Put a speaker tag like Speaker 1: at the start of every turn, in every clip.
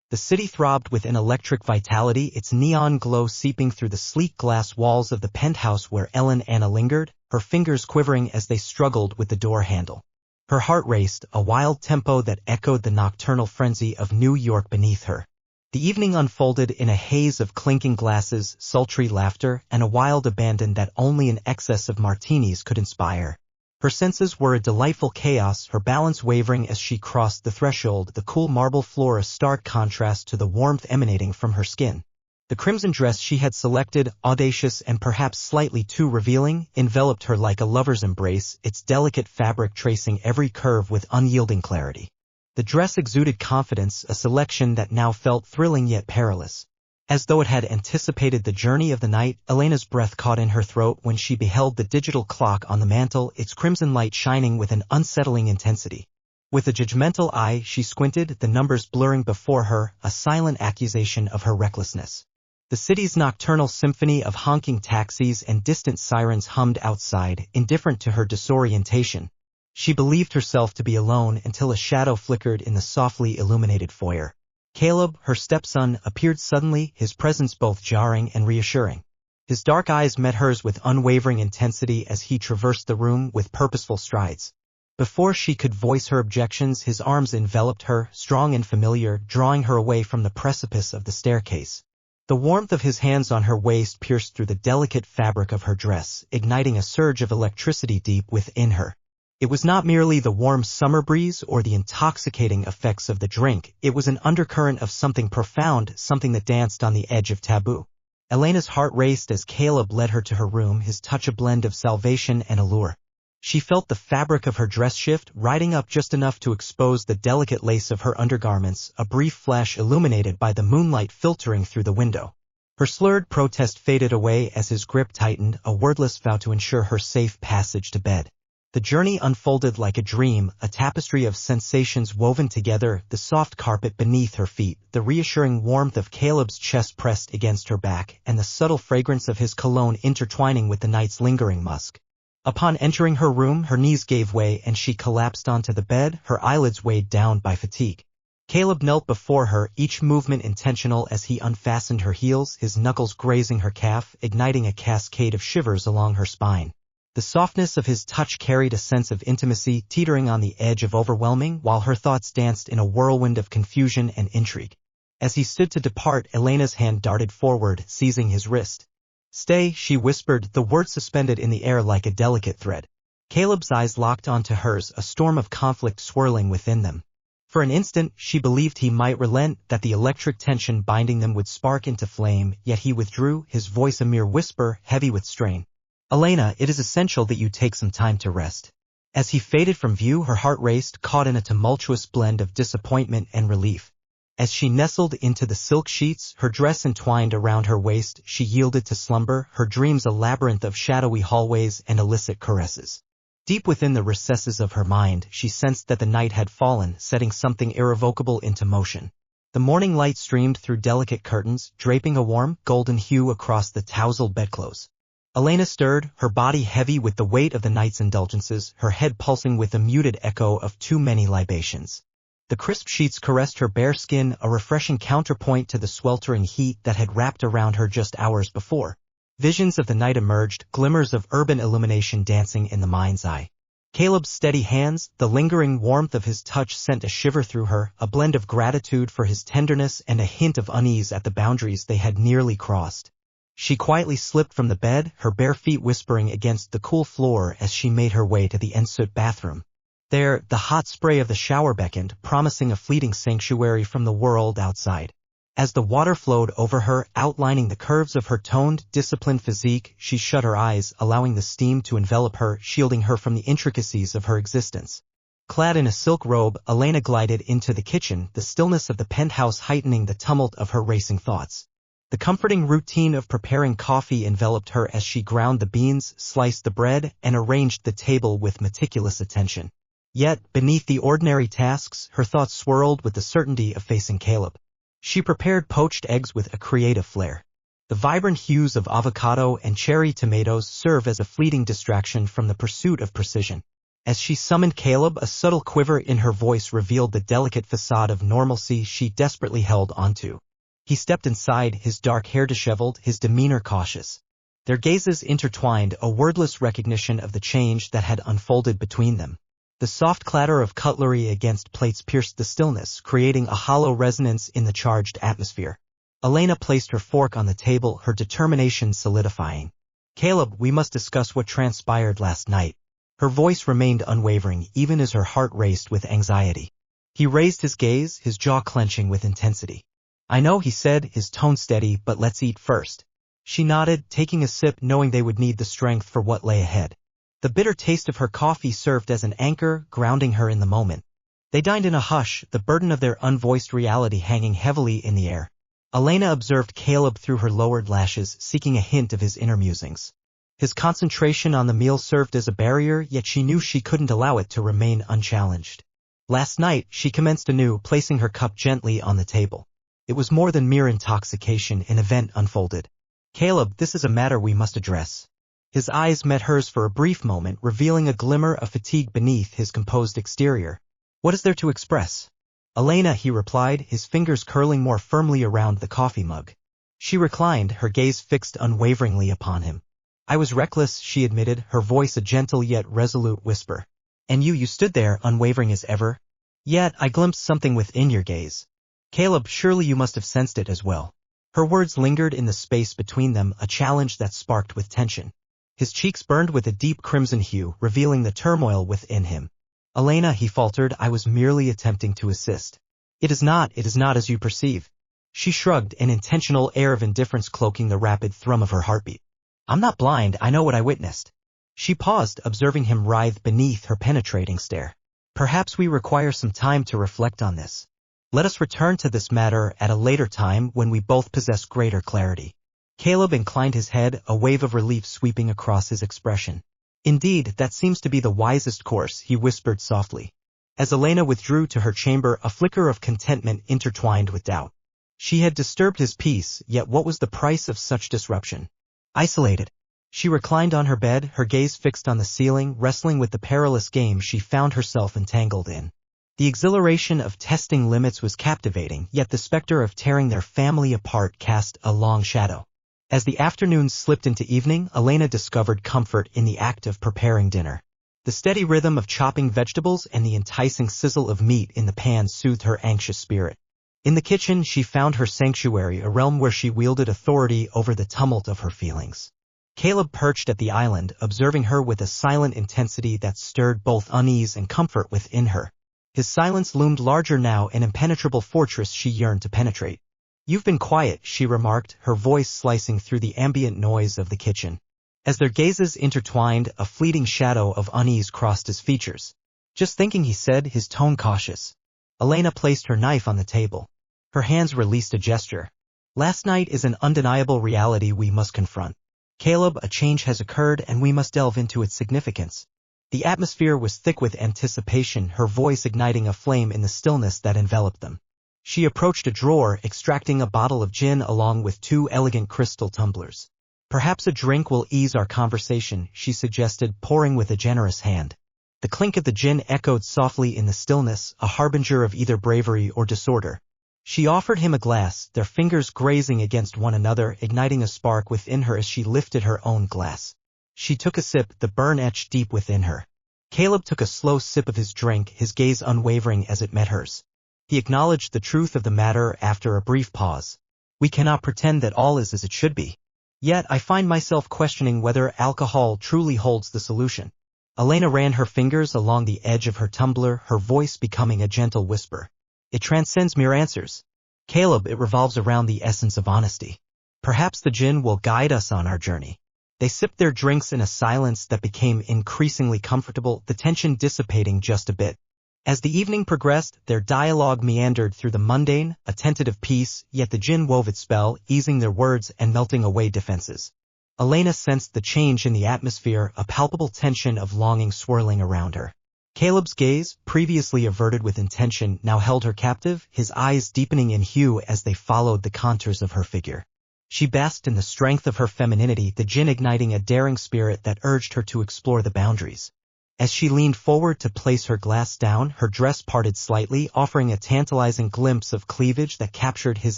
Speaker 1: The city throbbed with an electric vitality, its neon glow seeping through the sleek glass walls of the penthouse where Ellen Anna lingered, her fingers quivering as they struggled with the door handle. Her heart raced, a wild tempo that echoed the nocturnal frenzy of New York beneath her. The evening unfolded in a haze of clinking glasses, sultry laughter, and a wild abandon that only an excess of martinis could inspire. Her senses were a delightful chaos, her balance wavering as she crossed the threshold, the cool marble floor a stark contrast to the warmth emanating from her skin. The crimson dress she had selected, audacious and perhaps slightly too revealing, enveloped her like a lover's embrace, its delicate fabric tracing every curve with unyielding clarity. The dress exuded confidence, a selection that now felt thrilling yet perilous. As though it had anticipated the journey of the night, Elena's breath caught in her throat when she beheld the digital clock on the mantel, its crimson light shining with an unsettling intensity. With a judgmental eye, she squinted, the numbers blurring before her, a silent accusation of her recklessness. The city's nocturnal symphony of honking taxis and distant sirens hummed outside, indifferent to her disorientation. She believed herself to be alone until a shadow flickered in the softly illuminated foyer. Caleb, her stepson, appeared suddenly, his presence both jarring and reassuring. His dark eyes met hers with unwavering intensity as he traversed the room with purposeful strides. Before she could voice her objections, his arms enveloped her, strong and familiar, drawing her away from the precipice of the staircase. The warmth of his hands on her waist pierced through the delicate fabric of her dress, igniting a surge of electricity deep within her. It was not merely the warm summer breeze or the intoxicating effects of the drink, it was an undercurrent of something profound, something that danced on the edge of taboo. Elena's heart raced as Caleb led her to her room, his touch a blend of salvation and allure. She felt the fabric of her dress shift, riding up just enough to expose the delicate lace of her undergarments, a brief flash illuminated by the moonlight filtering through the window. Her slurred protest faded away as his grip tightened, a wordless vow to ensure her safe passage to bed. The journey unfolded like a dream, a tapestry of sensations woven together, the soft carpet beneath her feet, the reassuring warmth of Caleb's chest pressed against her back, and the subtle fragrance of his cologne intertwining with the night's lingering musk. Upon entering her room, her knees gave way and she collapsed onto the bed, her eyelids weighed down by fatigue. Caleb knelt before her, each movement intentional as he unfastened her heels, his knuckles grazing her calf, igniting a cascade of shivers along her spine. The softness of his touch carried a sense of intimacy, teetering on the edge of overwhelming, while her thoughts danced in a whirlwind of confusion and intrigue. As he stood to depart, Elena's hand darted forward, seizing his wrist. "Stay," she whispered, the word suspended in the air like a delicate thread. Caleb's eyes locked onto hers, a storm of conflict swirling within them. For an instant, she believed he might relent, that the electric tension binding them would spark into flame, yet he withdrew, his voice a mere whisper, heavy with strain. "Elena, it is essential that you take some time to rest." As he faded from view, her heart raced, caught in a tumultuous blend of disappointment and relief. As she nestled into the silk sheets, her dress entwined around her waist, she yielded to slumber, her dreams a labyrinth of shadowy hallways and illicit caresses. Deep within the recesses of her mind, she sensed that the night had fallen, setting something irrevocable into motion. The morning light streamed through delicate curtains, draping a warm, golden hue across the tousled bedclothes. Elena stirred, her body heavy with the weight of the night's indulgences, her head pulsing with a muted echo of too many libations. The crisp sheets caressed her bare skin, a refreshing counterpoint to the sweltering heat that had wrapped around her just hours before. Visions of the night emerged, glimmers of urban illumination dancing in the mind's eye. Caleb's steady hands, the lingering warmth of his touch sent a shiver through her, a blend of gratitude for his tenderness and a hint of unease at the boundaries they had nearly crossed. She quietly slipped from the bed, her bare feet whispering against the cool floor as she made her way to the ensuite bathroom. There, the hot spray of the shower beckoned, promising a fleeting sanctuary from the world outside. As the water flowed over her, outlining the curves of her toned, disciplined physique, she shut her eyes, allowing the steam to envelop her, shielding her from the intricacies of her existence. Clad in a silk robe, Elena glided into the kitchen, the stillness of the penthouse heightening the tumult of her racing thoughts. The comforting routine of preparing coffee enveloped her as she ground the beans, sliced the bread, and arranged the table with meticulous attention. Yet, beneath the ordinary tasks, her thoughts swirled with the certainty of facing Caleb. She prepared poached eggs with a creative flair. The vibrant hues of avocado and cherry tomatoes serve as a fleeting distraction from the pursuit of precision. As she summoned Caleb, a subtle quiver in her voice revealed the delicate facade of normalcy she desperately held onto. He stepped inside, his dark hair disheveled, his demeanor cautious. Their gazes intertwined, a wordless recognition of the change that had unfolded between them. The soft clatter of cutlery against plates pierced the stillness, creating a hollow resonance in the charged atmosphere. Elena placed her fork on the table, her determination solidifying. "Caleb, we must discuss what transpired last night." Her voice remained unwavering, even as her heart raced with anxiety. He raised his gaze, his jaw clenching with intensity. "I know," he said, his tone steady, "but let's eat first." She nodded, taking a sip, knowing they would need the strength for what lay ahead. The bitter taste of her coffee served as an anchor, grounding her in the moment. They dined in a hush, the burden of their unvoiced reality hanging heavily in the air. Elena observed Caleb through her lowered lashes, seeking a hint of his inner musings. His concentration on the meal served as a barrier, yet she knew she couldn't allow it to remain unchallenged. Last night, she commenced anew, placing her cup gently on the table. It was more than mere intoxication, an event unfolded. "Caleb, this is a matter we must address." His eyes met hers for a brief moment, revealing a glimmer of fatigue beneath his composed exterior. "What is there to express?" "Elena," he replied, his fingers curling more firmly around the coffee mug. She reclined, her gaze fixed unwaveringly upon him. "I was reckless," she admitted, her voice a gentle yet resolute whisper. "And you stood there, unwavering as ever? Yet I glimpsed something within your gaze. Caleb, surely you must have sensed it as well." Her words lingered in the space between them, a challenge that sparked with tension. His cheeks burned with a deep crimson hue, revealing the turmoil within him. "Elena," he faltered, "I was merely attempting to assist." It is not as you perceive." She shrugged, an intentional air of indifference cloaking the rapid thrum of her heartbeat. "I'm not blind, I know what I witnessed." She paused, observing him writhe beneath her penetrating stare. "Perhaps we require some time to reflect on this. Let us return to this matter at a later time when we both possess greater clarity." Caleb inclined his head, a wave of relief sweeping across his expression. "Indeed, that seems to be the wisest course," he whispered softly. As Elena withdrew to her chamber, a flicker of contentment intertwined with doubt. She had disturbed his peace, yet what was the price of such disruption? Isolated. She reclined on her bed, her gaze fixed on the ceiling, wrestling with the perilous game she found herself entangled in. The exhilaration of testing limits was captivating, yet the specter of tearing their family apart cast a long shadow. As the afternoon slipped into evening, Elena discovered comfort in the act of preparing dinner. The steady rhythm of chopping vegetables and the enticing sizzle of meat in the pan soothed her anxious spirit. In the kitchen, she found her sanctuary, a realm where she wielded authority over the tumult of her feelings. Caleb perched at the island, observing her with a silent intensity that stirred both unease and comfort within her. His silence loomed larger now, an impenetrable fortress she yearned to penetrate. "You've been quiet," she remarked, her voice slicing through the ambient noise of the kitchen. As their gazes intertwined, a fleeting shadow of unease crossed his features. "Just thinking," he said, his tone cautious. Elena placed her knife on the table. Her hands released a gesture. "Last night is an undeniable reality we must confront. Caleb, a change has occurred and we must delve into its significance." The atmosphere was thick with anticipation, her voice igniting a flame in the stillness that enveloped them. She approached a drawer, extracting a bottle of gin along with 2 elegant crystal tumblers. "Perhaps a drink will ease our conversation," she suggested, pouring with a generous hand. The clink of the gin echoed softly in the stillness, a harbinger of either bravery or disorder. She offered him a glass, their fingers grazing against one another, igniting a spark within her as she lifted her own glass. She took a sip, the burn etched deep within her. Caleb took a slow sip of his drink, his gaze unwavering as it met hers. He acknowledged the truth of the matter after a brief pause. "We cannot pretend that all is as it should be. Yet I find myself questioning whether alcohol truly holds the solution." Elena ran her fingers along the edge of her tumbler, her voice becoming a gentle whisper. "It transcends mere answers. Caleb, it revolves around the essence of honesty. Perhaps the gin will guide us on our journey." They sipped their drinks in a silence that became increasingly comfortable, the tension dissipating just a bit. As the evening progressed, their dialogue meandered through the mundane, a tentative peace, yet the gin wove its spell, easing their words and melting away defenses. Elena sensed the change in the atmosphere, a palpable tension of longing swirling around her. Caleb's gaze, previously averted with intention, now held her captive, his eyes deepening in hue as they followed the contours of her figure. She basked in the strength of her femininity, the gin igniting a daring spirit that urged her to explore the boundaries. As she leaned forward to place her glass down, her dress parted slightly, offering a tantalizing glimpse of cleavage that captured his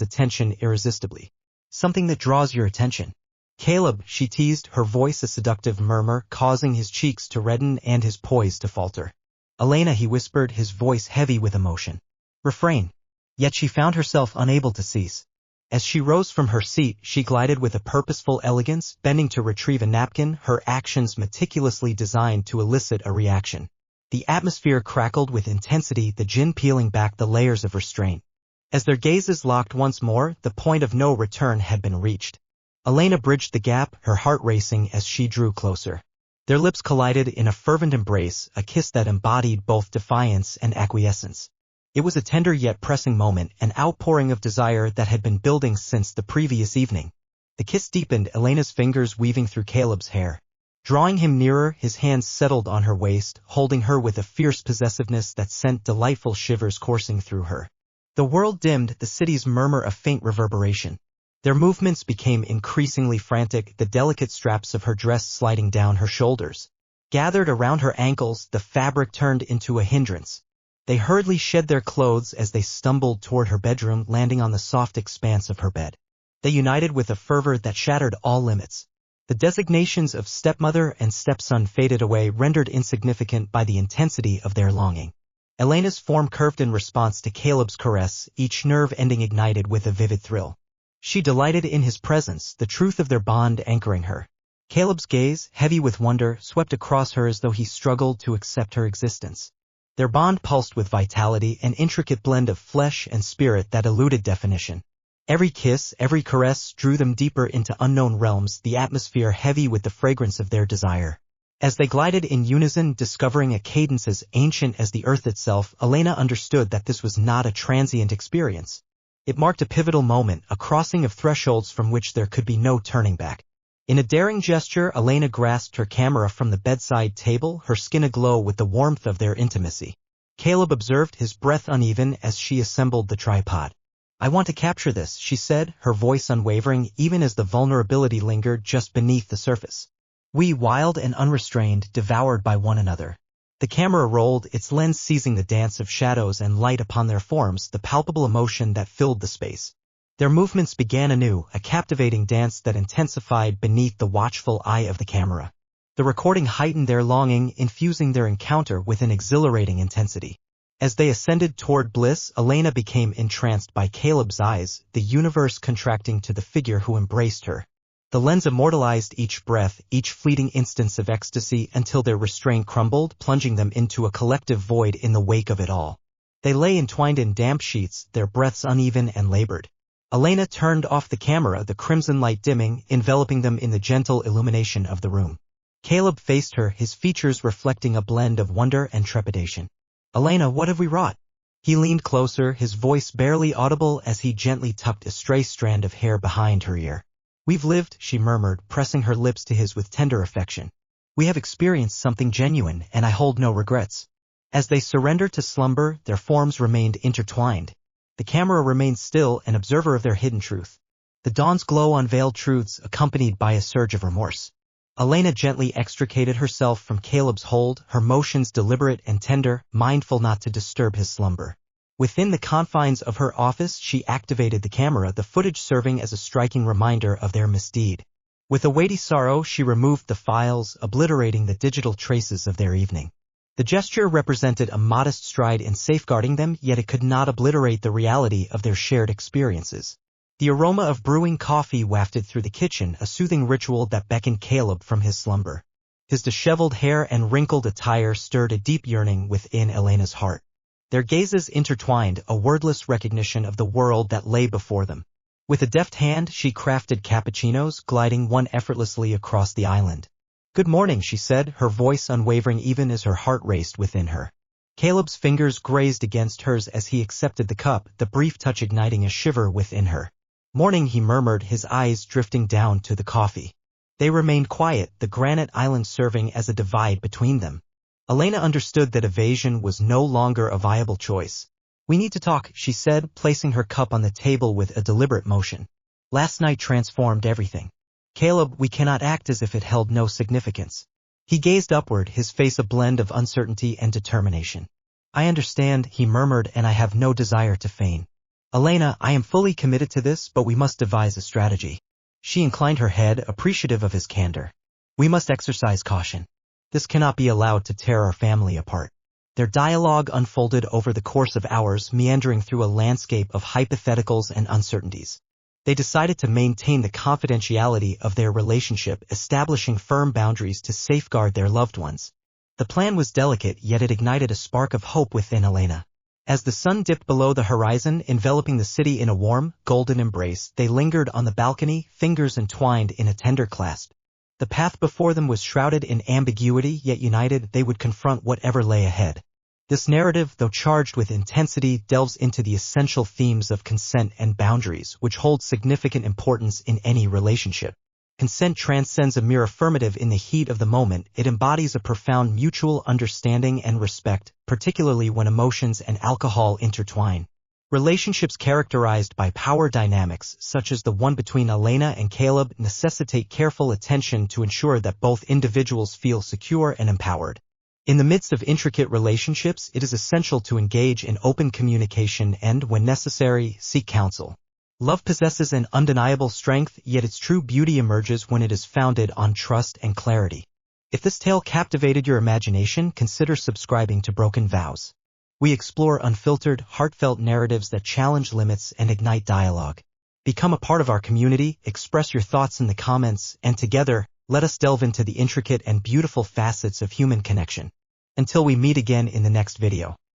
Speaker 1: attention irresistibly. Something that draws your attention. Caleb, she teased, her voice a seductive murmur, causing his cheeks to redden and his poise to falter. Elena, he whispered, his voice heavy with emotion. Refrain. Yet she found herself unable to cease. As she rose from her seat, she glided with a purposeful elegance, bending to retrieve a napkin, her actions meticulously designed to elicit a reaction. The atmosphere crackled with intensity, the gin peeling back the layers of restraint. As their gazes locked once more, the point of no return had been reached. Elena bridged the gap, her heart racing as she drew closer. Their lips collided in a fervent embrace, a kiss that embodied both defiance and acquiescence. It was a tender yet pressing moment, an outpouring of desire that had been building since the previous evening. The kiss deepened, Elena's fingers weaving through Caleb's hair. Drawing him nearer, his hands settled on her waist, holding her with a fierce possessiveness that sent delightful shivers coursing through her. The world dimmed, the city's murmur a faint reverberation. Their movements became increasingly frantic, the delicate straps of her dress sliding down her shoulders. Gathered around her ankles, the fabric turned into a hindrance. They hurriedly shed their clothes as they stumbled toward her bedroom, landing on the soft expanse of her bed. They united with a fervor that shattered all limits. The designations of stepmother and stepson faded away, rendered insignificant by the intensity of their longing. Elena's form curved in response to Caleb's caress, each nerve ending ignited with a vivid thrill. She delighted in his presence, the truth of their bond anchoring her. Caleb's gaze, heavy with wonder, swept across her as though he struggled to accept her existence. Their bond pulsed with vitality, an intricate blend of flesh and spirit that eluded definition. Every kiss, every caress drew them deeper into unknown realms, the atmosphere heavy with the fragrance of their desire. As they glided in unison, discovering a cadence as ancient as the earth itself, Elena understood that this was not a transient experience. It marked a pivotal moment, a crossing of thresholds from which there could be no turning back. In a daring gesture, Elena grasped her camera from the bedside table, her skin aglow with the warmth of their intimacy. Caleb observed, his breath uneven as she assembled the tripod. I want to capture this, she said, her voice unwavering even as the vulnerability lingered just beneath the surface. We, wild and unrestrained, devoured by one another. The camera rolled, its lens seizing the dance of shadows and light upon their forms, the palpable emotion that filled the space. Their movements began anew, a captivating dance that intensified beneath the watchful eye of the camera. The recording heightened their longing, infusing their encounter with an exhilarating intensity. As they ascended toward bliss, Elena became entranced by Caleb's eyes, the universe contracting to the figure who embraced her. The lens immortalized each breath, each fleeting instance of ecstasy until their restraint crumbled, plunging them into a collective void in the wake of it all. They lay entwined in damp sheets, their breaths uneven and labored. Elena turned off the camera, the crimson light dimming, enveloping them in the gentle illumination of the room. Caleb faced her, his features reflecting a blend of wonder and trepidation. Elena, what have we wrought? He leaned closer, his voice barely audible as he gently tucked a stray strand of hair behind her ear. We've lived, she murmured, pressing her lips to his with tender affection. We have experienced something genuine, and I hold no regrets. As they surrendered to slumber, their forms remained intertwined. The camera remained still, an observer of their hidden truth. The dawn's glow unveiled truths, accompanied by a surge of remorse. Elena gently extricated herself from Caleb's hold, her motions deliberate and tender, mindful not to disturb his slumber. Within the confines of her office, she activated the camera, the footage serving as a striking reminder of their misdeed. With a weighty sorrow, she removed the files, obliterating the digital traces of their evening. The gesture represented a modest stride in safeguarding them, yet it could not obliterate the reality of their shared experiences. The aroma of brewing coffee wafted through the kitchen, a soothing ritual that beckoned Caleb from his slumber. His disheveled hair and wrinkled attire stirred a deep yearning within Elena's heart. Their gazes intertwined, a wordless recognition of the world that lay before them. With a deft hand, she crafted cappuccinos, gliding one effortlessly across the island. Good morning, she said, her voice unwavering even as her heart raced within her. Caleb's fingers grazed against hers as he accepted the cup, the brief touch igniting a shiver within her. Morning, he murmured, his eyes drifting down to the coffee. They remained quiet, the granite island serving as a divide between them. Elena understood that evasion was no longer a viable choice. We need to talk, she said, placing her cup on the table with a deliberate motion. Last night transformed everything. Caleb, we cannot act as if it held no significance. He gazed upward, his face a blend of uncertainty and determination. I understand, he murmured, and I have no desire to feign. Elena, I am fully committed to this, but we must devise a strategy. She inclined her head, appreciative of his candor. We must exercise caution. This cannot be allowed to tear our family apart. Their dialogue unfolded over the course of hours, meandering through a landscape of hypotheticals and uncertainties. They decided to maintain the confidentiality of their relationship, establishing firm boundaries to safeguard their loved ones. The plan was delicate, yet it ignited a spark of hope within Elena. As the sun dipped below the horizon, enveloping the city in a warm, golden embrace, they lingered on the balcony, fingers entwined in a tender clasp. The path before them was shrouded in ambiguity, yet united they would confront whatever lay ahead. This narrative, though charged with intensity, delves into the essential themes of consent and boundaries, which hold significant importance in any relationship. Consent transcends a mere affirmative in the heat of the moment. It embodies a profound mutual understanding and respect, particularly when emotions and alcohol intertwine. Relationships characterized by power dynamics, such as the one between Elena and Caleb, necessitate careful attention to ensure that both individuals feel secure and empowered. In the midst of intricate relationships, it is essential to engage in open communication and, when necessary, seek counsel. Love possesses an undeniable strength, yet its true beauty emerges when it is founded on trust and clarity. If this tale captivated your imagination, consider subscribing to Broken Vows. We explore unfiltered, heartfelt narratives that challenge limits and ignite dialogue. Become a part of our community, express your thoughts in the comments, and together, let us delve into the intricate and beautiful facets of human connection. Until we meet again in the next video.